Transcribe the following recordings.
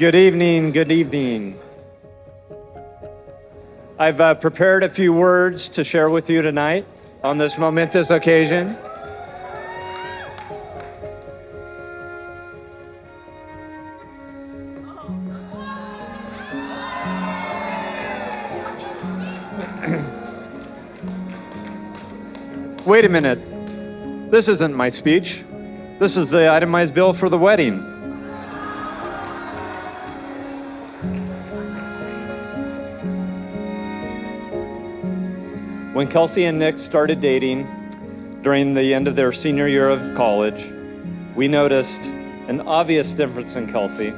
Good evening, good evening. I've prepared a few words to share with you tonight on this momentous occasion. Wait a minute. This isn't my speech. This is the itemized bill for the wedding. When Kelsey and Nick started dating during the end of their senior year of college, we noticed an obvious difference in Kelsey.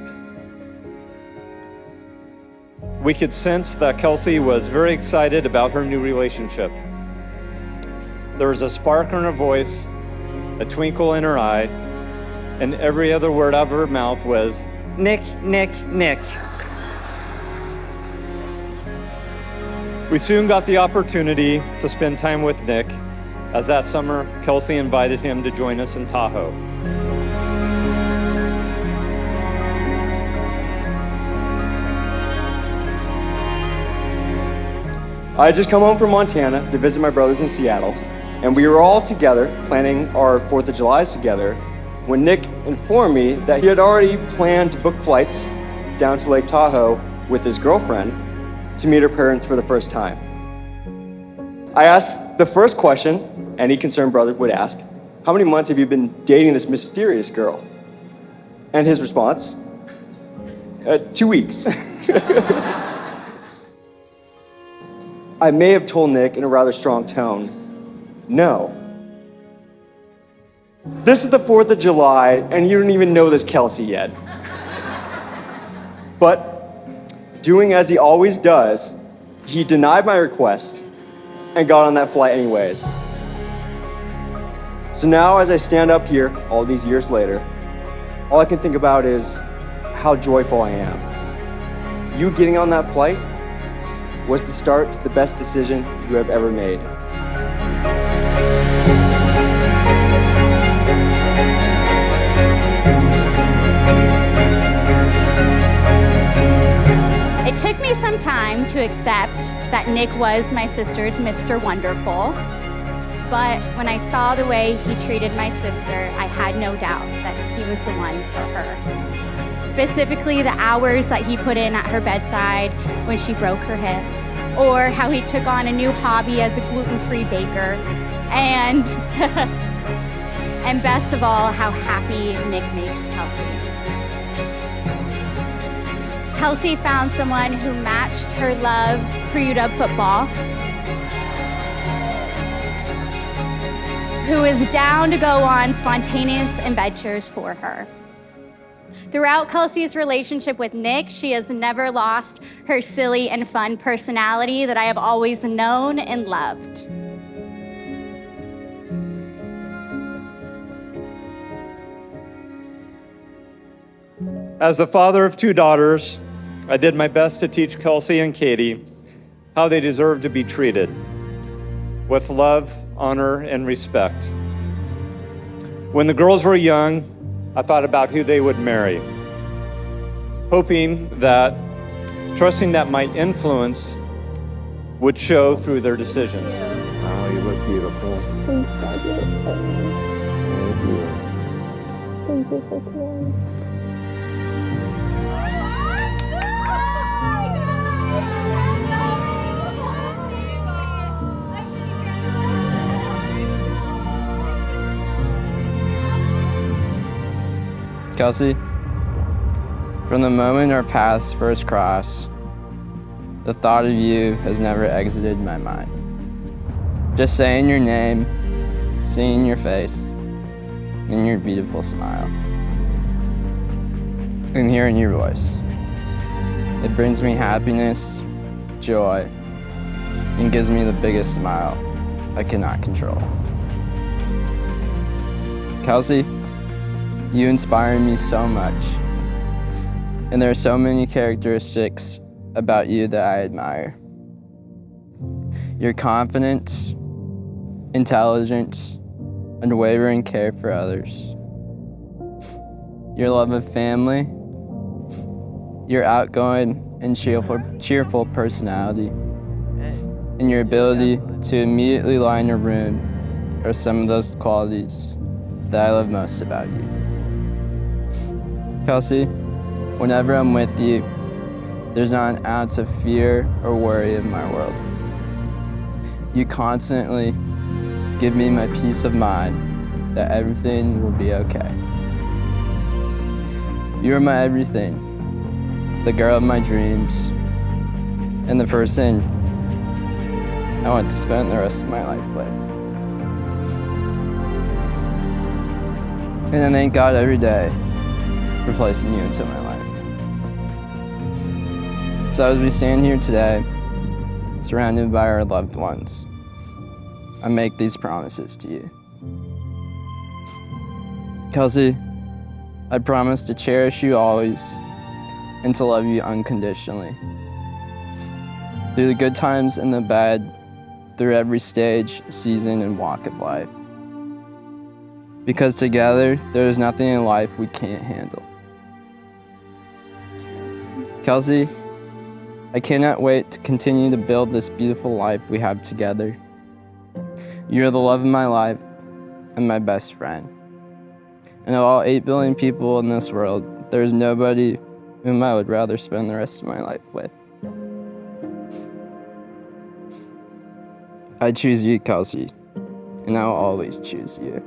We could sense that Kelsey was very excited about her new relationship. There was a spark in her voice, a twinkle in her eye, and every other word out of her mouth was, Nick, Nick, Nick. We soon got the opportunity to spend time with Nick, as that summer, Kelsey invited him to join us in Tahoe. I had just come home from Montana to visit my brothers in Seattle, and we were all together planning our 4th of Julys together when Nick informed me that he had already planned to book flights down to Lake Tahoe with his girlfriend to meet her parents for the first time. I asked the first question any concerned brother would ask, how many months have you been dating this mysterious girl? And his response, 2 weeks. I may have told Nick in a rather strong tone, no. This is the 4th of July, and you don't even know this Kelsey yet. But doing as he always does, he denied my request and got on that flight anyways. So now as I stand up here, all these years later, all I can think about is how joyful I am. You getting on that flight was the start to the best decision you have ever made. It took me some time to accept that Nick was my sister's Mr. Wonderful, but when I saw the way he treated my sister, I had no doubt that he was the one for her. Specifically, the hours that he put in at her bedside when she broke her hip, or how he took on a new hobby as a gluten-free baker, and and best of all, how happy Nick makes Kelsey. Kelsey found someone who matched her love for UW football, who is down to go on spontaneous adventures for her. Throughout Kelsey's relationship with Nick, she has never lost her silly and fun personality that I have always known and loved. As the father of 2 daughters, I did my best to teach Kelsey and Katie how they deserve to be treated, with love, honor, and respect. When the girls were young, I thought about who they would marry, hoping that, trusting that my influence would show through their decisions. Oh, you look beautiful. Thank you. Thank you for caring. Kelsey, from the moment our paths first crossed, the thought of you has never exited my mind. Just saying your name, seeing your face, and your beautiful smile, and hearing your voice. It brings me happiness, joy, and gives me the biggest smile I cannot control. Kelsey, you inspire me so much, and there are so many characteristics about you that I admire. Your confidence, intelligence, unwavering care for others, your love of family, Your outgoing and cheerful personality and your ability to immediately light a room are some of those qualities that I love most about you. Kelsey, whenever I'm with you, there's not an ounce of fear or worry in my world. You constantly give me my peace of mind that everything will be okay. You are my everything, the girl of my dreams, and the person I want to spend the rest of my life with. And I thank God every day for placing you into my life. So as we stand here today, surrounded by our loved ones, I make these promises to you. Kelsey, I promise to cherish you always and to love you unconditionally. Through the good times and the bad, through every stage, season, and walk of life. Because together, there is nothing in life we can't handle. Kelsey, I cannot wait to continue to build this beautiful life we have together. You are the love of my life and my best friend. And of all 8 billion people in this world, there is nobody whom I would rather spend the rest of my life with. I choose you, Kelsey, and I will always choose you.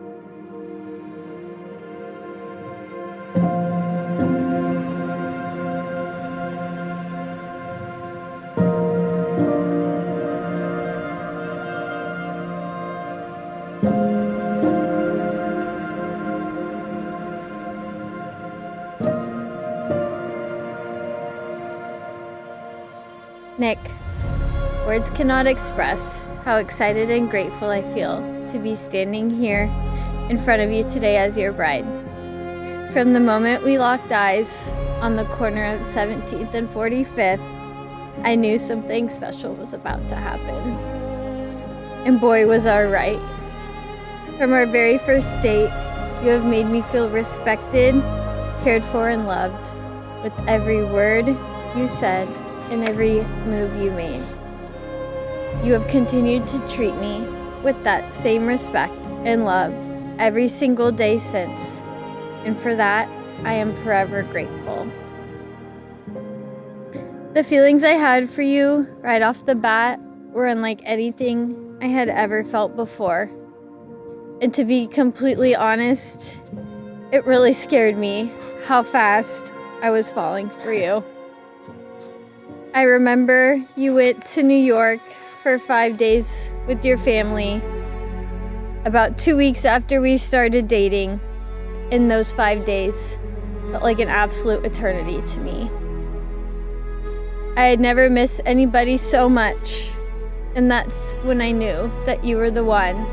Nick, words cannot express how excited and grateful I feel to be standing here in front of you today as your bride. From the moment we locked eyes on the corner of 17th and 45th, I knew something special was about to happen. And boy, was I right. From our very first date, you have made me feel respected, cared for, and loved with every word you said and every move you made. You have continued to treat me with that same respect and love every single day since, and for that, I am forever grateful. The feelings I had for you right off the bat were unlike anything I had ever felt before. And to be completely honest, it really scared me how fast I was falling for you. I remember you went to New York for 5 days with your family about 2 weeks after we started dating. In those 5 days felt like an absolute eternity to me. I had never missed anybody so much, and that's when I knew that you were the one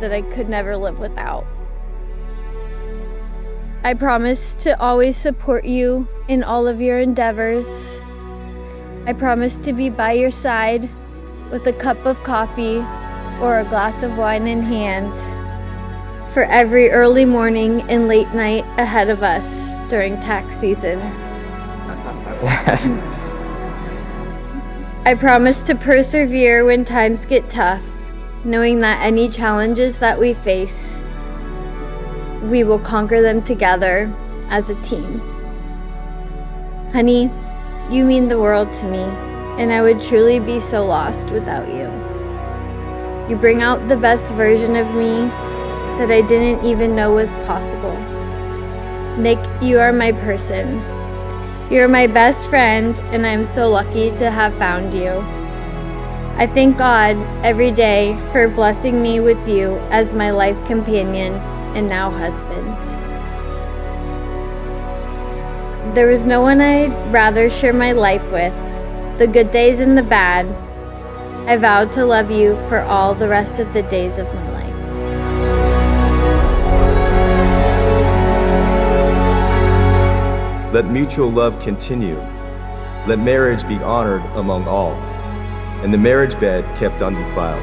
that I could never live without. I promised to always support you in all of your endeavors. I promised to be by your side with a cup of coffee or a glass of wine in hand for every early morning and late night ahead of us during tax season. I promise to persevere when times get tough, knowing that any challenges that we face, we will conquer them together as a team. Honey, you mean the world to me, and I would truly be so lost without you. You bring out the best version of me that I didn't even know was possible. Nick, you are my person. You're my best friend, and I'm so lucky to have found you. I thank God every day for blessing me with you as my life companion and now husband. There was no one I'd rather share my life with, the good days and the bad. I vowed to love you for all the rest of the days of my life. Let mutual love continue. Let marriage be honored among all, and the marriage bed kept undefiled.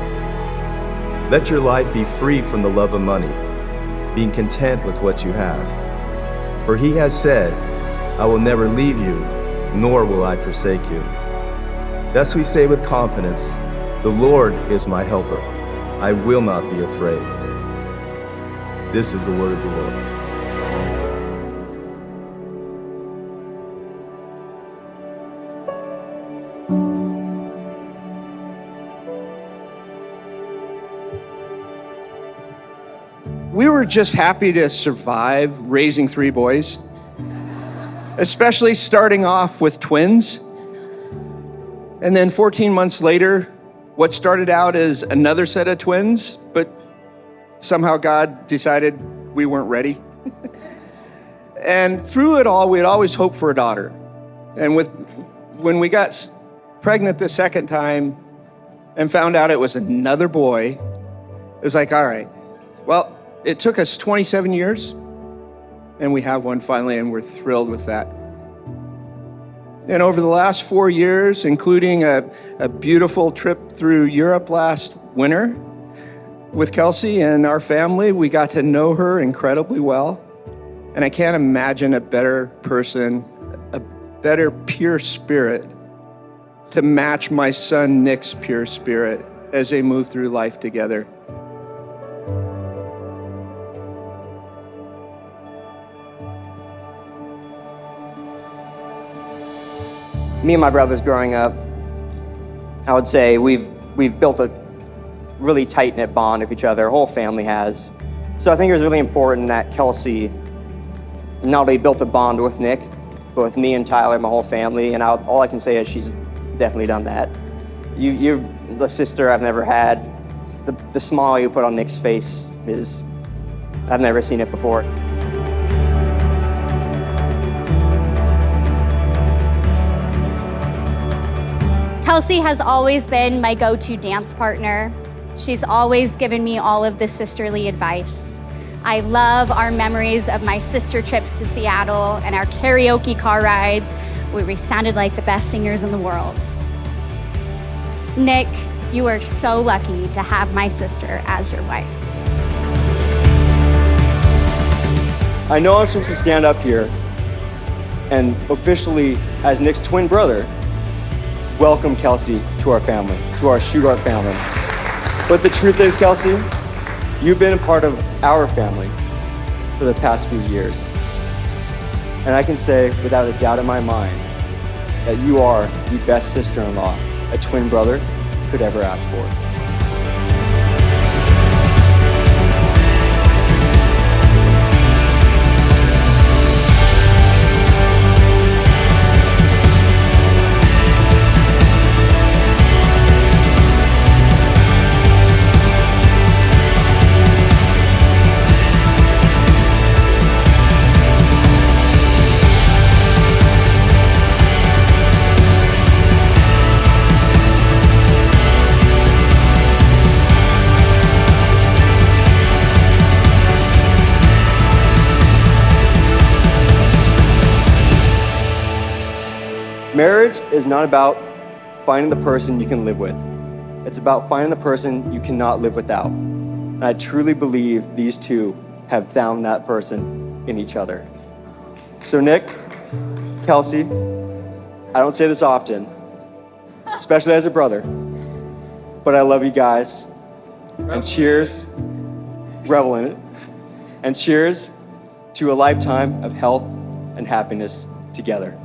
Let your life be free from the love of money, being content with what you have. For he has said, I will never leave you nor will I forsake you. Thus we say with confidence, the Lord is my helper. I will not be afraid. This is the word of the Lord. We were just happy to survive raising 3 boys, especially starting off with twins. And then 14 months later, what started out as another set of twins, but somehow God decided we weren't ready. And through it all, we had always hoped for a daughter. And when we got pregnant the second time and found out it was another boy, it was like, all right, well, it took us 27 years, and we have one finally, and we're thrilled with that. And over the last 4 years, including a beautiful trip through Europe last winter with Kelsey and our family, we got to know her incredibly well. And I can't imagine a better person, a better pure spirit to match my son Nick's pure spirit as they move through life together. Me and my brothers growing up, I would say we've built a really tight-knit bond with each other. Our whole family has. So I think it was really important that Kelsey not only built a bond with Nick, but with me and Tyler, my whole family. And all I can say is she's definitely done that. You're the sister I've never had. The smile you put on Nick's face I've never seen it before. Kelsey has always been my go-to dance partner. She's always given me all of the sisterly advice. I love our memories of my sister trips to Seattle and our karaoke car rides where we sounded like the best singers in the world. Nick, you are so lucky to have my sister as your wife. I know I'm supposed to stand up here and officially, as Nick's twin brother, welcome Kelsey to our family, to our Shoot Art family. But the truth is, Kelsey, you've been a part of our family for the past few years. And I can say without a doubt in my mind that you are the best sister-in-law a twin brother could ever ask for. Marriage is not about finding the person you can live with. It's about finding the person you cannot live without. And I truly believe these two have found that person in each other. So Nick, Kelsey, I don't say this often, especially as a brother, but I love you guys. And cheers, revel in it. And cheers to a lifetime of health and happiness together.